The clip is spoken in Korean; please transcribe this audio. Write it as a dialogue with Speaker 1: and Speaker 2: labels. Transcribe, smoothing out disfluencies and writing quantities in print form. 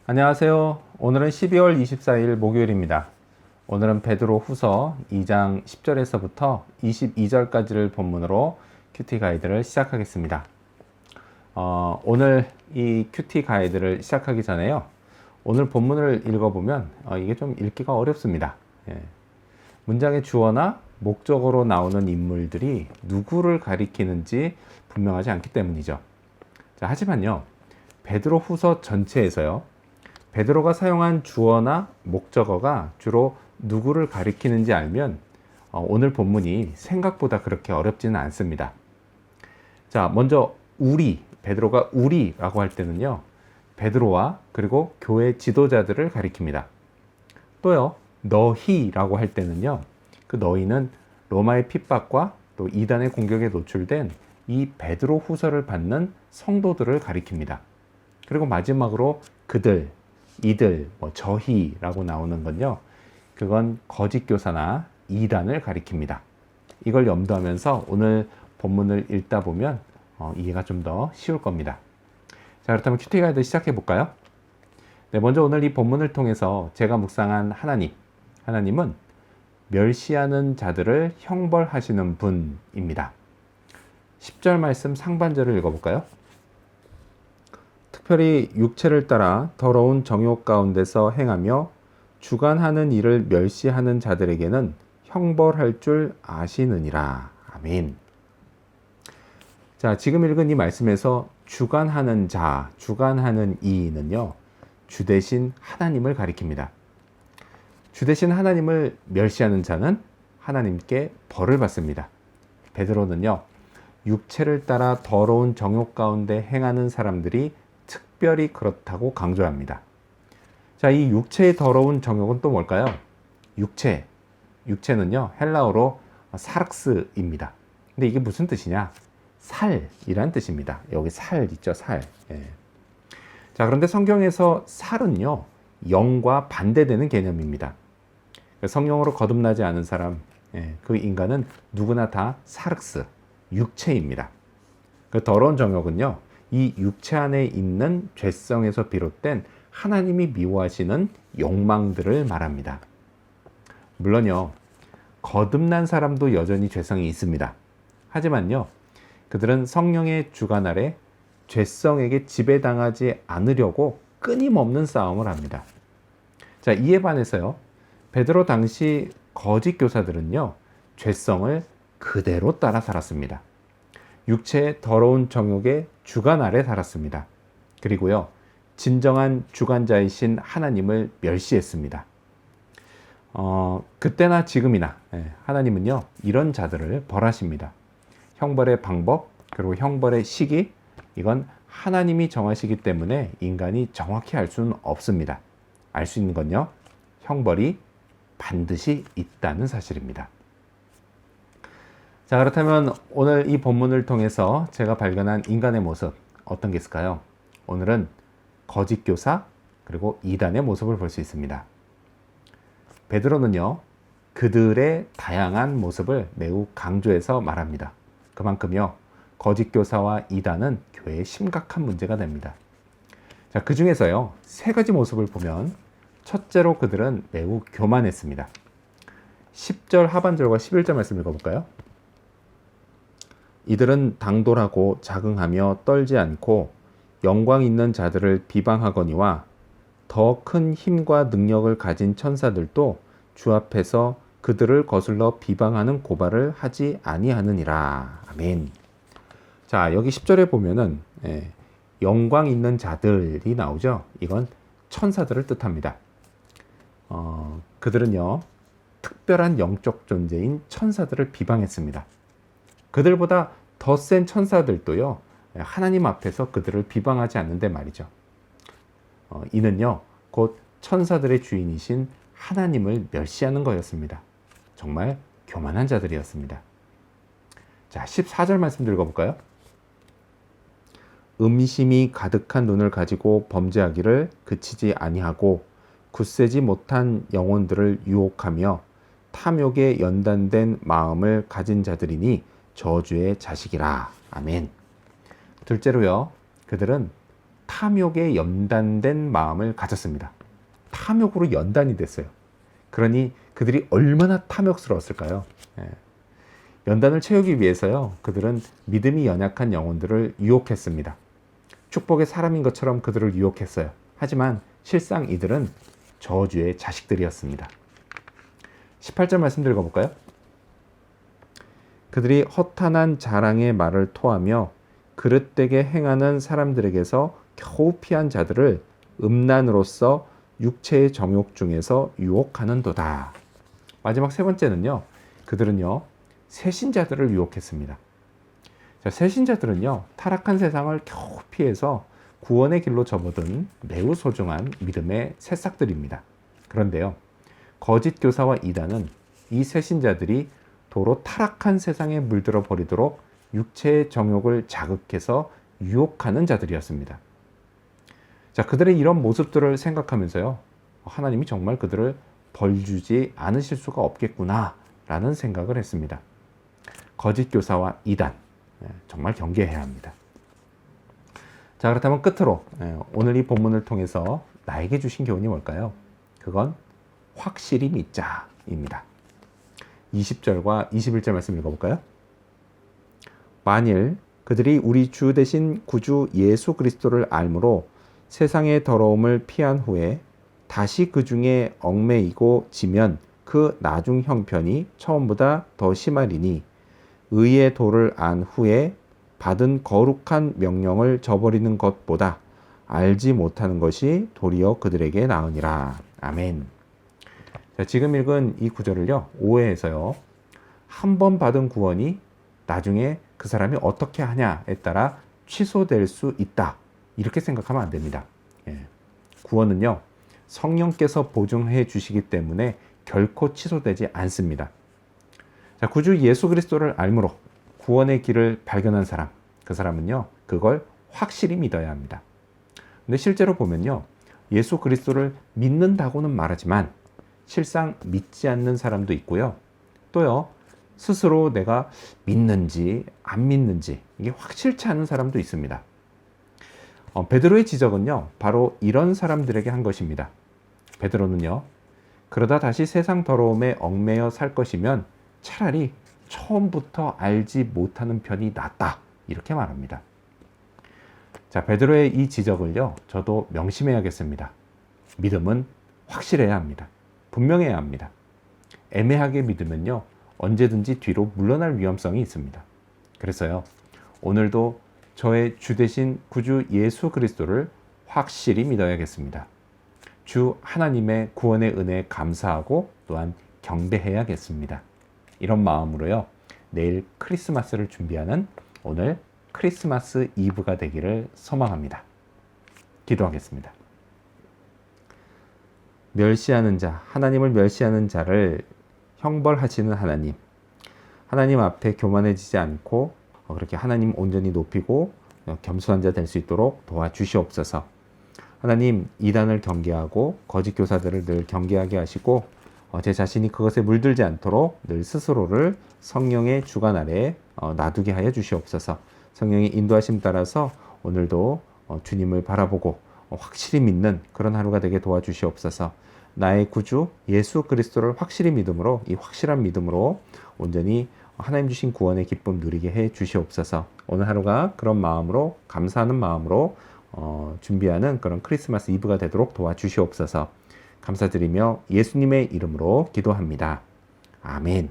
Speaker 1: 안녕하세요. 오늘은 12월 24일 목요일입니다. 오늘은 베드로 후서 2장 10절에서부터 22절까지를 본문으로 큐티 가이드를 시작하겠습니다. 오늘 이 큐티 가이드를 시작하기 전에요. 오늘 본문을 읽어보면 이게 좀 읽기가 어렵습니다. 문장의 주어나 목적어로 나오는 인물들이 누구를 가리키는지 분명하지 않기 때문이죠. 자, 하지만요. 베드로 후서 전체에서요. 베드로가 사용한 주어나 목적어가 주로 누구를 가리키는지 알면 오늘 본문이 생각보다 그렇게 어렵지는 않습니다. 자, 먼저 베드로가 우리라고 할 때는요. 베드로와 그리고 교회 지도자들을 가리킵니다. 또요. 너희라고 할 때는요. 그 너희는 로마의 핍박과 또 이단의 공격에 노출된 이 베드로 후서를 받는 성도들을 가리킵니다. 그리고 마지막으로 그들, 이들, 저희라고 나오는 건요. 그건 거짓 교사나 이단을 가리킵니다. 이걸 염두하면서 오늘 본문을 읽다 보면 이해가 좀 더 쉬울 겁니다. 자, 그렇다면 큐티 가이드 시작해 볼까요? 네, 먼저 오늘 이 본문을 통해서 제가 묵상한 하나님은 멸시하는 자들을 형벌하시는 분입니다. 10절 말씀 상반절을 읽어볼까요? 특별히 육체를 따라 더러운 정욕 가운데서 행하며 주관하는 일을 멸시하는 자들에게는 형벌할 줄 아시느니라. 아멘. 자, 지금 읽은 이 말씀에서 주관하는 자, 주관하는 이는요, 주 대신 하나님을 가리킵니다. 주 대신 하나님을 멸시하는 자는 하나님께 벌을 받습니다. 베드로는요, 육체를 따라 더러운 정욕 가운데 행하는 사람들이 특별히 그렇다고 강조합니다. 자, 이 육체의 더러운 정욕은 또 뭘까요? 육체는요, 헬라어로 사륵스입니다. 근데 이게 무슨 뜻이냐? 살이란 뜻입니다. 여기 살 있죠, 살. 예. 자, 그런데 성경에서 살은요, 영과 반대되는 개념입니다. 성령으로 거듭나지 않은 사람, 그 인간은 누구나 다 사륵스, 육체입니다. 그 더러운 정욕은요, 이 육체 안에 있는 죄성에서 비롯된 하나님이 미워하시는 욕망들을 말합니다. 물론요, 거듭난 사람도 여전히 죄성이 있습니다. 하지만요, 그들은 성령의 주관 아래 죄성에게 지배당하지 않으려고 끊임없는 싸움을 합니다. 자, 이에 반해서요, 베드로 당시 거짓 교사들은요, 죄성을 그대로 따라 살았습니다. 육체의 더러운 정욕의 주관 아래 살았습니다. 그리고요, 진정한 주관자이신 하나님을 멸시했습니다. 그때나 지금이나 하나님은요, 이런 자들을 벌하십니다. 형벌의 방법, 그리고 형벌의 시기, 이건 하나님이 정하시기 때문에 인간이 정확히 알 수는 없습니다. 알 수 있는 건요, 형벌이 반드시 있다는 사실입니다. 자, 그렇다면 오늘 이 본문을 통해서 제가 발견한 인간의 모습 어떤 게 있을까요? 오늘은 거짓 교사 그리고 이단의 모습을 볼 수 있습니다. 베드로는요, 그들의 다양한 모습을 매우 강조해서 말합니다. 그만큼요, 거짓 교사와 이단은 교회에 심각한 문제가 됩니다. 자, 그 중에서요, 세 가지 모습을 보면 첫째로 그들은 매우 교만했습니다. 10절 하반절과 11절 말씀 읽어볼까요? 이들은 당돌하고 자긍하며 떨지 않고 영광 있는 자들을 비방하거니와 더 큰 힘과 능력을 가진 천사들도 주 앞에서 그들을 거슬러 비방하는 고발을 하지 아니하느니라. 아멘. 자, 여기 10절에 보면은 영광 있는 자들이 나오죠. 이건 천사들을 뜻합니다. 그들은요, 특별한 영적 존재인 천사들을 비방했습니다. 그들보다 더 센 천사들도요, 하나님 앞에서 그들을 비방하지 않는데 말이죠. 이는요, 곧 천사들의 주인이신 하나님을 멸시하는 거였습니다. 정말 교만한 자들이었습니다. 자, 14절 말씀 읽어볼까요? 음심이 가득한 눈을 가지고 범죄하기를 그치지 아니하고 굳세지 못한 영혼들을 유혹하며 탐욕에 연단된 마음을 가진 자들이니 저주의 자식이라. 아멘. 둘째로요, 그들은 탐욕에 연단된 마음을 가졌습니다. 탐욕으로 연단이 됐어요. 그러니 그들이 얼마나 탐욕스러웠을까요? 예. 연단을 채우기 위해서요, 그들은 믿음이 연약한 영혼들을 유혹했습니다. 축복의 사람인 것처럼 그들을 유혹했어요. 하지만 실상 이들은 저주의 자식들이었습니다. 18절 말씀 읽어볼까요? 그들이 허탄한 자랑의 말을 토하며 그릇되게 행하는 사람들에게서 겨우 피한 자들을 음란으로서 육체의 정욕 중에서 유혹하는도다. 마지막 세 번째는요, 그들은요 새신자들을 유혹했습니다. 자, 새신자들은요 타락한 세상을 겨우 피해서 구원의 길로 접어든 매우 소중한 믿음의 새싹들입니다. 그런데요, 거짓 교사와 이단은 이 새신자들이 도로 타락한 세상에 물들어 버리도록 육체의 정욕을 자극해서 유혹하는 자들이었습니다. 자, 그들의 이런 모습들을 생각하면서요, 하나님이 정말 그들을 벌 주지 않으실 수가 없겠구나 라는 생각을 했습니다. 거짓 교사와 이단, 정말 경계해야 합니다. 자, 그렇다면 끝으로 오늘 이 본문을 통해서 나에게 주신 교훈이 뭘까요? 그건 확실히 믿자입니다. 20절과 21절 말씀 읽어볼까요? 만일 그들이 우리 주 대신 구주 예수 그리스도를 알므로 세상의 더러움을 피한 후에 다시 그 중에 얽매이고 지면 그 나중 형편이 처음보다 더 심하리니 의의 도를 안 후에 받은 거룩한 명령을 저버리는 것보다 알지 못하는 것이 도리어 그들에게 나으니라. 아멘. 자, 지금 읽은 이 구절을요, 오해해서요, 한 번 받은 구원이 나중에 그 사람이 어떻게 하냐에 따라 취소될 수 있다, 이렇게 생각하면 안 됩니다. 구원은요, 성령께서 보증해 주시기 때문에 결코 취소되지 않습니다. 자, 구주 예수 그리스도를 알므로 구원의 길을 발견한 사람, 그 사람은요, 그걸 확실히 믿어야 합니다. 근데 실제로 보면요, 예수 그리스도를 믿는다고는 말하지만 실상 믿지 않는 사람도 있고요. 또요, 스스로 내가 믿는지 안 믿는지 이게 확실치 않은 사람도 있습니다. 베드로의 지적은요, 바로 이런 사람들에게 한 것입니다. 베드로는요, 그러다 다시 세상 더러움에 얽매여 살 것이면 차라리 처음부터 알지 못하는 편이 낫다, 이렇게 말합니다. 자, 베드로의 이 지적을요, 저도 명심해야겠습니다. 믿음은 확실해야 합니다. 분명해야 합니다. 애매하게 믿으면요, 언제든지 뒤로 물러날 위험성이 있습니다. 그래서요, 오늘도 저의 주 대신 구주 예수 그리스도를 확실히 믿어야겠습니다. 주 하나님의 구원의 은혜에 감사하고 또한 경배해야겠습니다. 이런 마음으로요, 내일 크리스마스를 준비하는 오늘 크리스마스 이브가 되기를 소망합니다. 기도하겠습니다. 멸시하는 자, 하나님을 멸시하는 자를 형벌하시는 하나님, 하나님 앞에 교만해지지 않고 그렇게 하나님 온전히 높이고 겸손한 자 될 수 있도록 도와주시옵소서. 하나님, 이단을 경계하고 거짓 교사들을 늘 경계하게 하시고 제 자신이 그것에 물들지 않도록 늘 스스로를 성령의 주관 아래에 놔두게 하여 주시옵소서. 성령의 인도하심 따라서 오늘도 주님을 바라보고 확실히 믿는 그런 하루가 되게 도와주시옵소서. 나의 구주 예수 그리스도를 확실히 믿음으로, 이 확실한 믿음으로 온전히 하나님 주신 구원의 기쁨 누리게 해 주시옵소서. 오늘 하루가 그런 마음으로, 감사하는 마음으로 준비하는 그런 크리스마스 이브가 되도록 도와주시옵소서. 감사드리며 예수님의 이름으로 기도합니다. 아멘.